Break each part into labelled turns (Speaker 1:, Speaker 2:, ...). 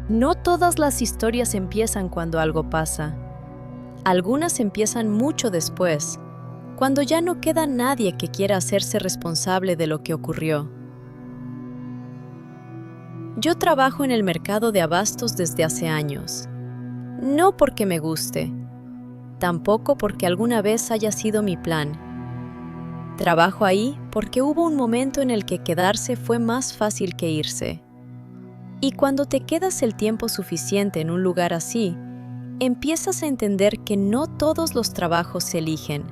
Speaker 1: No todas las historias empiezan cuando algo pasa. Algunas empiezan mucho después, cuando ya no queda nadie que quiera hacerse responsable de lo que ocurrió. Yo trabajo en el mercado de abastos desde hace años. No porque me guste, tampoco porque alguna vez haya sido mi plan. Trabajo ahí porque hubo un momento en el que quedarse fue más fácil que irse. Y cuando te quedas el tiempo suficiente en un lugar así, empiezas a entender que no todos los trabajos se eligen.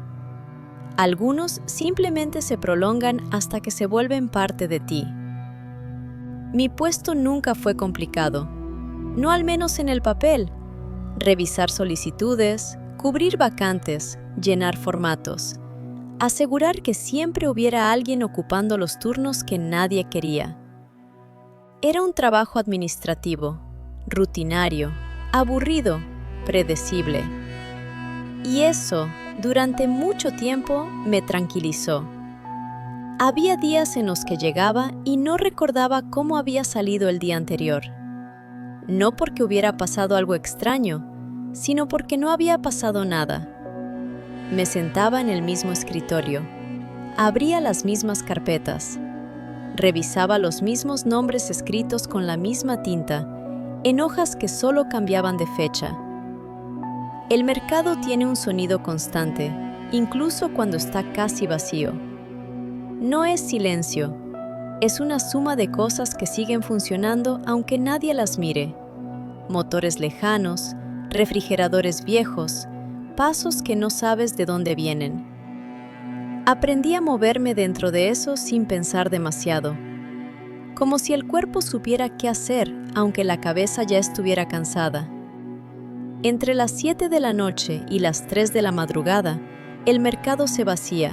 Speaker 1: Algunos simplemente se prolongan hasta que se vuelven parte de ti. Mi puesto nunca fue complicado, no al menos en el papel. Revisar solicitudes, cubrir vacantes, llenar formatos, asegurar que siempre hubiera alguien ocupando los turnos que nadie quería. Era un trabajo administrativo, rutinario, aburrido, predecible. Y eso, durante mucho tiempo, me tranquilizó. Había días en los que llegaba y no recordaba cómo había salido el día anterior. No porque hubiera pasado algo extraño, sino porque no había pasado nada. Me sentaba en el mismo escritorio, abría las mismas carpetas, revisaba los mismos nombres escritos con la misma tinta, en hojas que solo cambiaban de fecha. El mercado tiene un sonido constante, incluso cuando está casi vacío. No es silencio, es una suma de cosas que siguen funcionando aunque nadie las mire. Motores lejanos, refrigeradores viejos, pasos que no sabes de dónde vienen. Aprendí a moverme dentro de eso sin pensar demasiado, como si el cuerpo supiera qué hacer, aunque la cabeza ya estuviera cansada. Entre las 7 de la noche y las 3 de la madrugada, el mercado se vacía.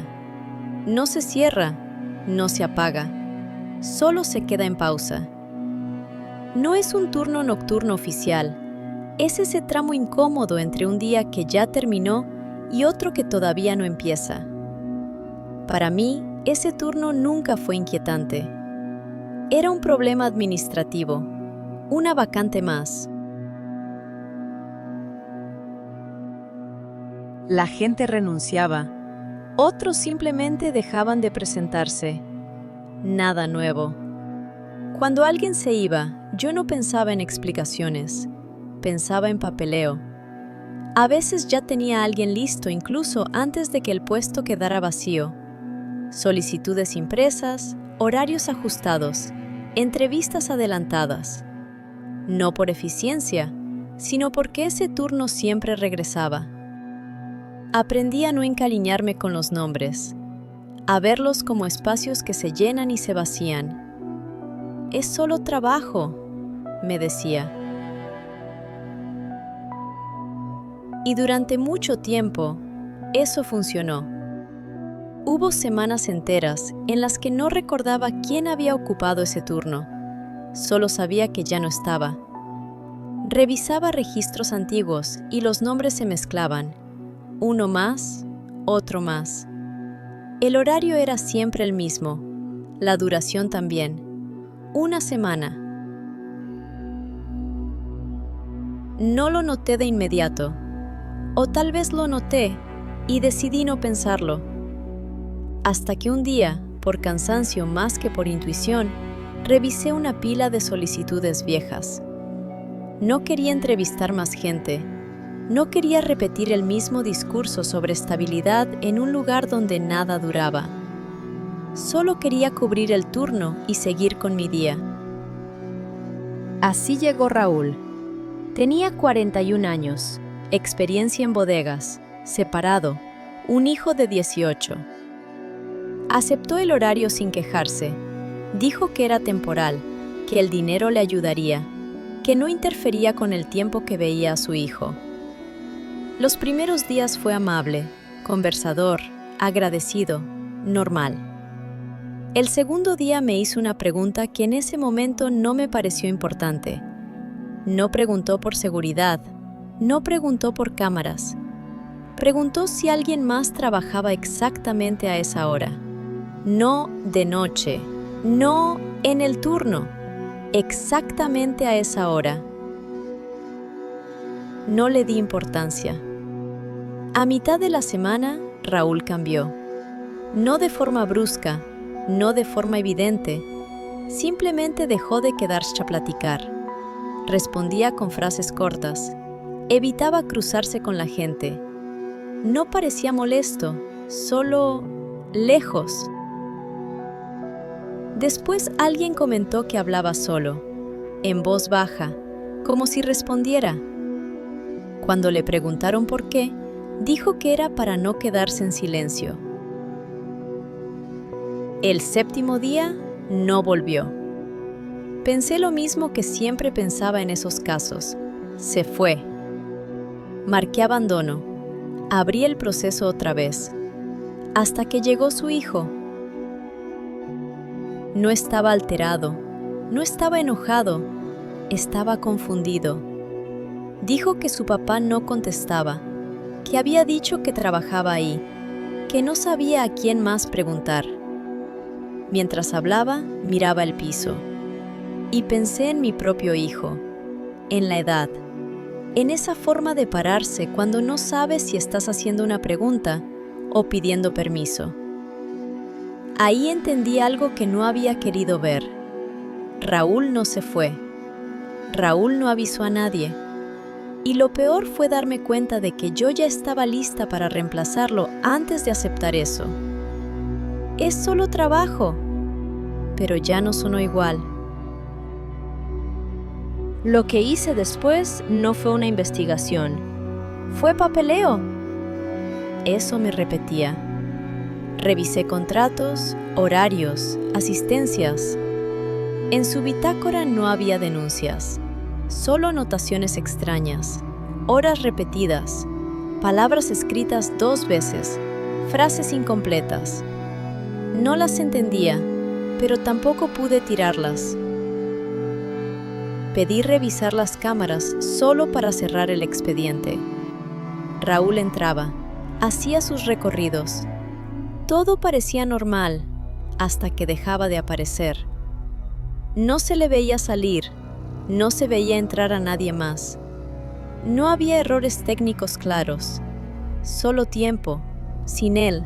Speaker 1: No se cierra, no se apaga, solo se queda en pausa. No es un turno nocturno oficial, es ese tramo incómodo entre un día que ya terminó y otro que todavía no empieza. Para mí, ese turno nunca fue inquietante. Era un problema administrativo, una vacante más. La gente renunciaba, otros simplemente dejaban de presentarse. Nada nuevo. Cuando alguien se iba, yo no pensaba en explicaciones, pensaba en papeleo. A veces ya tenía a alguien listo incluso antes de que el puesto quedara vacío. Solicitudes impresas, horarios ajustados, entrevistas adelantadas. No por eficiencia, sino porque ese turno siempre regresaba. Aprendí a no encariñarme con los nombres, a verlos como espacios que se llenan y se vacían. Es solo trabajo, me decía. Y durante mucho tiempo, eso funcionó. Hubo semanas enteras en las que no recordaba quién había ocupado ese turno. Solo sabía que ya no estaba. Revisaba registros antiguos y los nombres se mezclaban. Uno más, otro más. El horario era siempre el mismo, la duración también. Una semana. No lo noté de inmediato, o tal vez lo noté y decidí no pensarlo. Hasta que un día, por cansancio más que por intuición, revisé una pila de solicitudes viejas. No quería entrevistar más gente. No quería repetir el mismo discurso sobre estabilidad en un lugar donde nada duraba. Solo quería cubrir el turno y seguir con mi día. Así llegó Raúl. Tenía 41 años, experiencia en bodegas, separado, un hijo de 18. Aceptó el horario sin quejarse. Dijo que era temporal, que el dinero le ayudaría, que no interfería con el tiempo que veía a su hijo. Los primeros días fue amable, conversador, agradecido, normal. El segundo día me hizo una pregunta que en ese momento no me pareció importante. No preguntó por seguridad, no preguntó por cámaras. Preguntó si alguien más trabajaba exactamente a esa hora. No de noche, no en el turno, exactamente a esa hora. No le di importancia. A mitad de la semana, Raúl cambió. No de forma brusca, no de forma evidente, simplemente dejó de quedarse a platicar. Respondía con frases cortas. Evitaba cruzarse con la gente. No parecía molesto, solo lejos. Después alguien comentó que hablaba solo, en voz baja, como si respondiera. Cuando le preguntaron por qué, dijo que era para no quedarse en silencio. El séptimo día no volvió. Pensé lo mismo que siempre pensaba en esos casos. Se fue. Marqué abandono. Abrí el proceso otra vez. Hasta que llegó su hijo. No estaba alterado. No estaba enojado. Estaba confundido. Dijo que su papá no contestaba, que había dicho que trabajaba ahí, que no sabía a quién más preguntar. Mientras hablaba, miraba el piso. Y pensé en mi propio hijo, en la edad, en esa forma de pararse cuando no sabes si estás haciendo una pregunta o pidiendo permiso. Ahí entendí algo que no había querido ver. Raúl no se fue. Raúl no avisó a nadie. Y lo peor fue darme cuenta de que yo ya estaba lista para reemplazarlo antes de aceptar eso. Es solo trabajo, pero ya no sonó igual. Lo que hice después no fue una investigación, fue papeleo. Eso me repetía. Revisé contratos, horarios, asistencias. En su bitácora no había denuncias, solo anotaciones extrañas, horas repetidas, palabras escritas 2 veces, frases incompletas. No las entendía, pero tampoco pude tirarlas. Pedí revisar las cámaras solo para cerrar el expediente. Raúl entraba, hacía sus recorridos. Todo parecía normal, hasta que dejaba de aparecer. No se le veía salir, no se veía entrar a nadie más. No había errores técnicos claros, solo tiempo, sin él.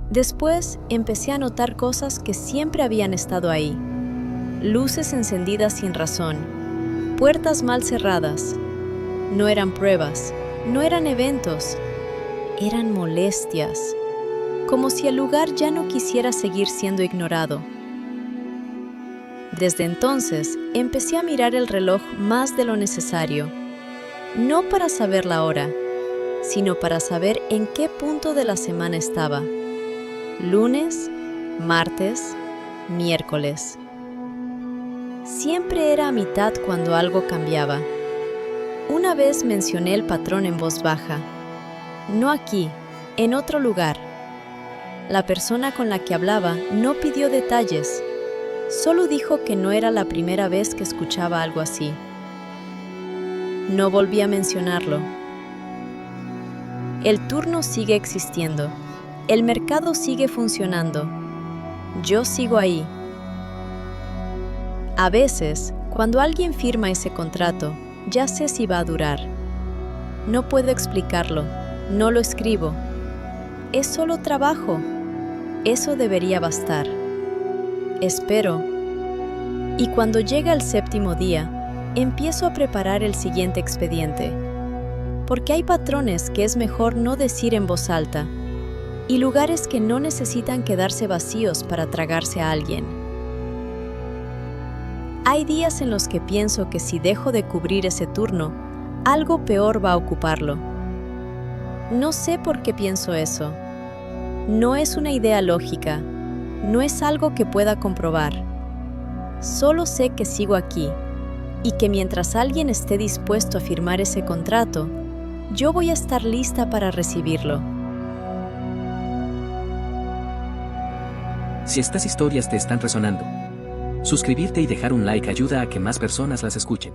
Speaker 1: Después empecé a notar cosas que siempre habían estado ahí. Luces encendidas sin razón, puertas mal cerradas. No eran pruebas, no eran eventos, eran molestias, como si el lugar ya no quisiera seguir siendo ignorado. Desde entonces, empecé a mirar el reloj más de lo necesario, no para saber la hora, sino para saber en qué punto de la semana estaba. Lunes, martes, miércoles. Siempre era a mitad cuando algo cambiaba. Una vez mencioné el patrón en voz baja. No aquí, en otro lugar. La persona con la que hablaba no pidió detalles. Solo dijo que no era la primera vez que escuchaba algo así. No volví a mencionarlo. El turno sigue existiendo. El mercado sigue funcionando. Yo sigo ahí. A veces, cuando alguien firma ese contrato, ya sé si va a durar. No puedo explicarlo, no lo escribo. Es solo trabajo. Eso debería bastar. Espero. Y cuando llega el séptimo día, empiezo a preparar el siguiente expediente. Porque hay patrones que es mejor no decir en voz alta, y lugares que no necesitan quedarse vacíos para tragarse a alguien. Hay días en los que pienso que si dejo de cubrir ese turno, algo peor va a ocuparlo. No sé por qué pienso eso. No es una idea lógica, no es algo que pueda comprobar. Solo sé que sigo aquí y que mientras alguien esté dispuesto a firmar ese contrato, yo voy a estar lista para recibirlo.
Speaker 2: Si estas historias te están resonando, suscribirte y dejar un like ayuda a que más personas las escuchen.